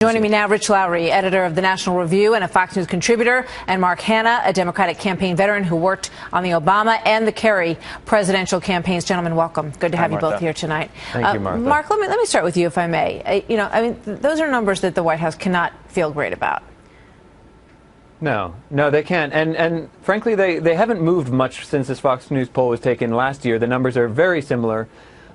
Joining me now, Rich Lowry, editor of the National Review and a Fox News contributor, and Mark Hanna, a Democratic campaign veteran who worked on the Obama and the Kerry presidential campaigns. Gentlemen, welcome. Good to have you both here tonight. Thank you, Martha. Mark, let me start with you, if I may. Those are numbers that the White House cannot feel great about. No, they can't. And frankly, they haven't moved much since this Fox News poll was taken last year. The numbers are very similar.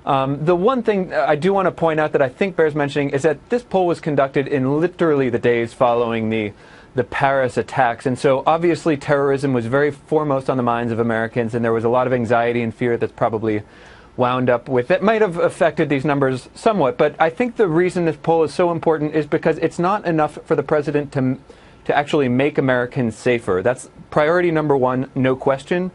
The one thing I do want to point out that I think bears mentioning is that this poll was conducted in literally the days following the Paris attacks. And so obviously terrorism was very foremost on the minds of Americans, and there was a lot of anxiety and fear that's probably wound up with that might have affected these numbers somewhat. But I think the reason this poll is so important is because it's not enough for the president to actually make Americans safer. That's priority number one, no question.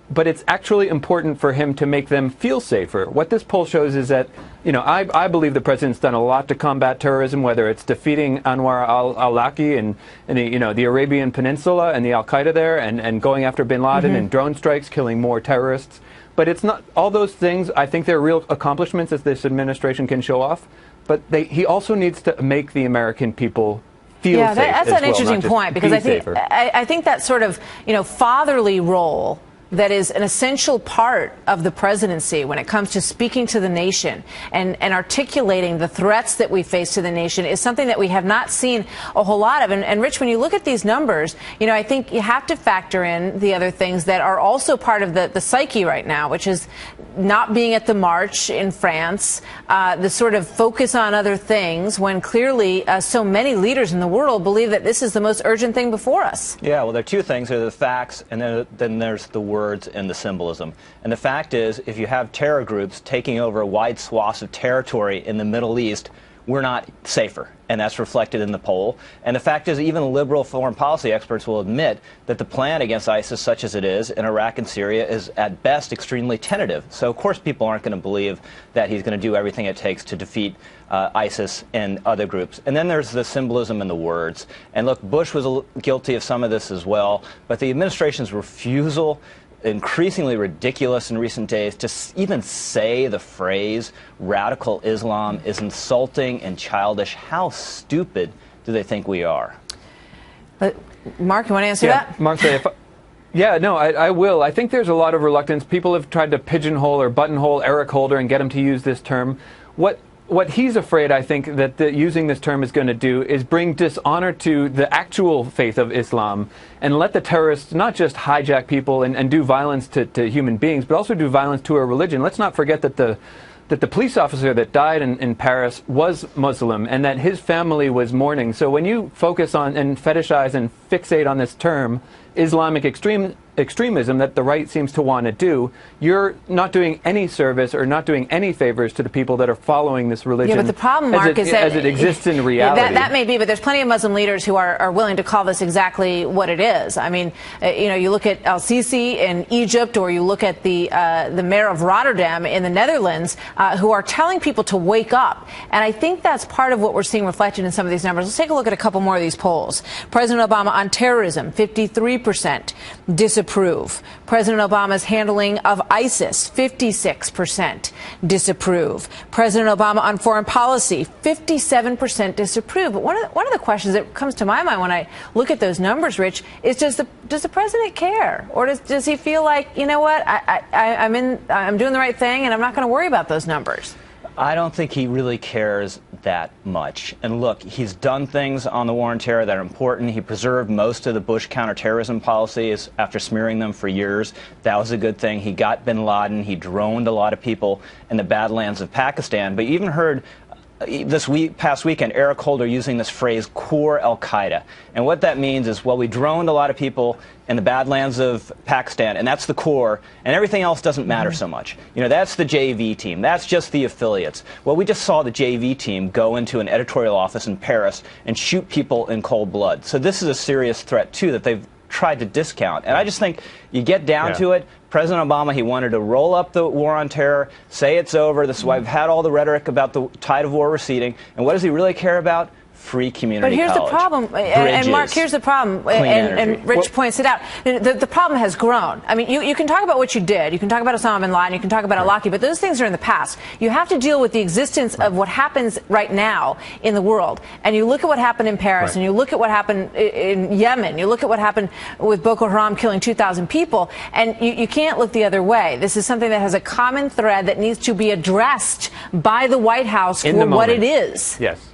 But it's actually important for him to make them feel safer. What this poll shows is that, I believe the president's done a lot to combat terrorism, whether it's defeating Anwar al-Awlaki and the Arabian Peninsula and the al-Qaeda there, and going after bin Laden and drone strikes, killing more terrorists. But it's not all those things. I think they're real accomplishments that this administration can show off. But he also needs to make the American people feel safe. That's an interesting point, because I think that sort of fatherly role that is an essential part of the presidency when it comes to speaking to the nation and articulating the threats that we face to the nation is something that we have not seen a whole lot of. And Rich, when you look at these numbers, I think you have to factor in the other things that are also part of the psyche right now, which is not being at the march in France, the sort of focus on other things, when clearly so many leaders in the world believe that this is the most urgent thing before us. Yeah, well, there are two things. There are the facts, and then there's the words and the symbolism. And the fact is, if you have terror groups taking over wide swaths of territory in the Middle East, we're not safer, and that's reflected in the poll. And the fact is, even liberal foreign policy experts will admit that the plan against ISIS, such as it is in Iraq and Syria, is at best extremely tentative. So of course people aren't going to believe that he's going to do everything it takes to defeat ISIS and other groups. And then there's the symbolism in the words. And look, Bush was guilty of some of this as well, but the administration's refusal, increasingly ridiculous in recent days, to even say the phrase radical Islam is insulting and childish. How stupid do they think we are? Mark, you want to answer that? Martha, I will. I think there's a lot of reluctance. People have tried to pigeonhole or buttonhole Eric Holder and get him to use this term. What he's afraid, I think, that using this term is going to do is bring dishonor to the actual faith of Islam and let the terrorists not just hijack people and do violence to human beings, but also do violence to a religion. Let's not forget that the police officer that died in Paris was Muslim and that his family was mourning. So when you focus on and fetishize and fixate on this term, Islamic extremism, that the right seems to want to do, you're not doing any service or not doing any favors to the people that are following this religion. Yeah, but the problem, Mark, is that as it exists in reality. That may be, but there's plenty of Muslim leaders who are willing to call this exactly what it is. I mean, you look at al-Sisi in Egypt, or you look at the mayor of Rotterdam in the Netherlands, who are telling people to wake up. And I think that's part of what we're seeing reflected in some of these numbers. Let's take a look at a couple more of these polls. President Obama on terrorism, 53% disapprove. President Obama's handling of ISIS, 56% disapprove. President Obama on foreign policy, 57% disapprove. But one of the questions that comes to my mind when I look at those numbers, Rich, is does the president care, or does he feel like, you know what, I'm doing the right thing and I'm not going to worry about those numbers? I don't think he really cares that much. And look, he's done things on the war on terror that are important. He preserved most of the Bush counterterrorism policies after smearing them for years. That was a good thing. He got bin Laden. He droned a lot of people in the Badlands of Pakistan. But you even heard past weekend, Eric Holder using this phrase, core al-Qaeda. And what that means is, well, we droned a lot of people in the Badlands of Pakistan, and that's the core, and everything else doesn't matter so much. That's the JV team. That's just the affiliates. Well, we just saw the JV team go into an editorial office in Paris and shoot people in cold blood. So this is a serious threat, too, that they've tried to discount. And I just think you get down to it. President Obama, he wanted to roll up the war on terror, say it's over. This is why we've had all the rhetoric about the tide of war receding. And what does he really care about? free community college. But here's the problem, and Mark, here's the problem, and Rich points it out. The problem has grown. I mean, you can talk about what you did. You can talk about Osama bin Laden. You can talk about al-Awlaki, but those things are in the past. You have to deal with the existence of what happens right now in the world. And you look at what happened in Paris, and you look at what happened in Yemen. You look at what happened with Boko Haram killing 2,000 people, and you can't look the other way. This is something that has a common thread that needs to be addressed by the White House for what it is. Yes.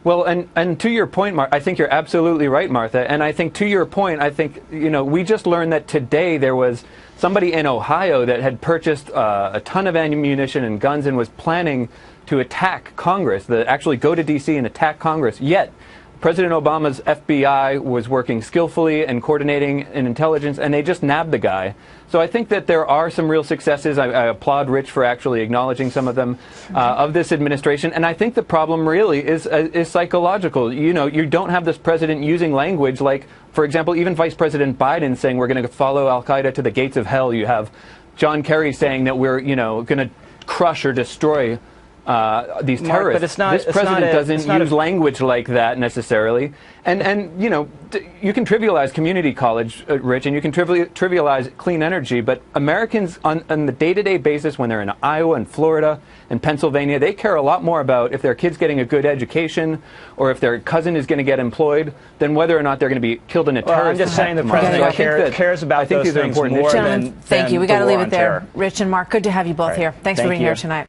Well, and to your point, I think you're absolutely right, Martha. And I think to your point, I think, we just learned that today there was somebody in Ohio that had purchased a ton of ammunition and guns and was planning to attack Congress, actually go to D.C. and attack Congress. Yet President Obama's FBI was working skillfully and coordinating in intelligence, and they just nabbed the guy. So I think that there are some real successes. I applaud Rich for actually acknowledging some of them of this administration. And I think the problem really is psychological. You don't have this president using language like, for example, even Vice President Biden saying we're going to follow al-Qaeda to the gates of hell. You have John Kerry saying that we're, going to crush or destroy these terrorists. Mark, but it's not, this president doesn't use language like that necessarily. And you can trivialize community college, Rich, and you can trivialize clean energy, but Americans on the day-to-day basis, when they're in Iowa and Florida and Pennsylvania, they care a lot more about if their kid's getting a good education or if their cousin is going to get employed than whether or not they're going to be killed in a terrorist attack. I'm just saying the president cares about those things more than Thank you. We got to leave it there. Terror. Rich and Mark, good to have you both here. Thanks for being here tonight.